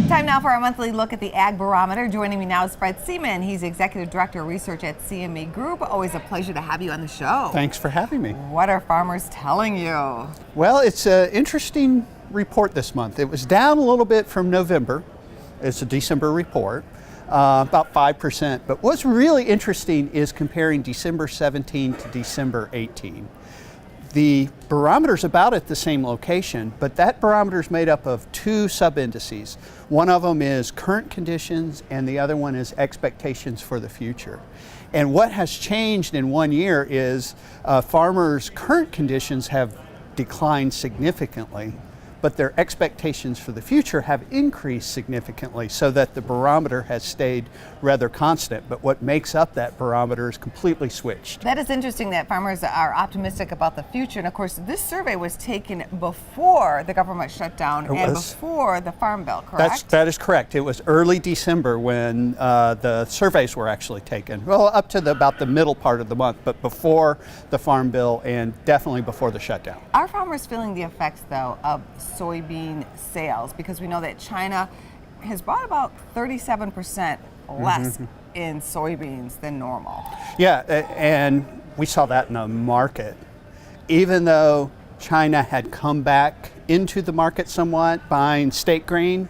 Time now for our monthly look at the Ag Barometer. Joining me now is Seamon. He's Executive Director of Research at CME Group. Always a pleasure to have you on the show. Thanks for having me. What are farmers telling you? Well, it's an interesting report this month. It was down a little bit from November. It's a December report, about 5%. But what's really interesting is comparing December 17 to December 18. The barometer's about at the same location, but that barometer is made up of two sub-indices. One of them is current conditions, and the other one is expectations for the future. And what has changed in 1 year is farmers' current conditions have declined significantly, but their expectations for the future have increased significantly, so that the barometer has stayed rather constant. But what makes up that barometer is completely switched. That is interesting that farmers are optimistic about the future. And of course, this survey was taken before the government shutdown and before the Farm Bill, correct? That is correct. It was early December when the surveys were actually taken. Well, up to about the middle part of the month, but before the Farm Bill and definitely before the shutdown. Are farmers feeling the effects, though, of soybean sales? Because we know that China has bought about 37% less in soybeans than normal. Yeah, and we saw that in the market. Even though China had come back into the market somewhat, buying state grain,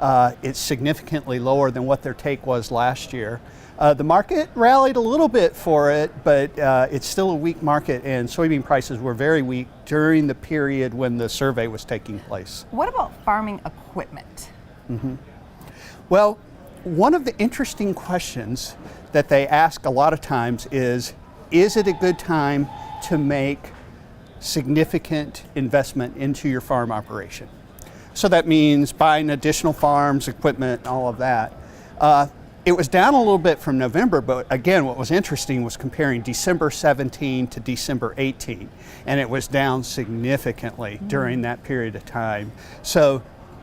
it's significantly lower than what their take was last year. The market rallied a little bit for it, but it's still a weak market, and soybean prices were very weak during the period when the survey was taking place. What about farming equipment? Well, one of the interesting questions that they ask a lot of times is it a good time to make significant investment into your farm operation? So that means buying additional farms, equipment, all of that. It was down a little bit from November, but again, what was interesting was comparing December 17 to December 18, and it was down significantly during that period of time. So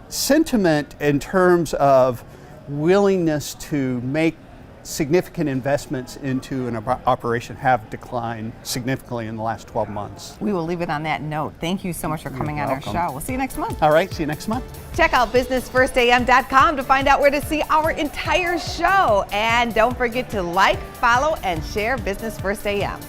sentiment in terms of willingness to make significant investments into an operation have declined significantly in the last 12 months. We will leave it on that note. Thank you so much for coming on our show. We'll see you next month. All right, see you next month. Check out businessfirstam.com to find out where to see our entire show. And don't forget to like, follow, and share Business First AM.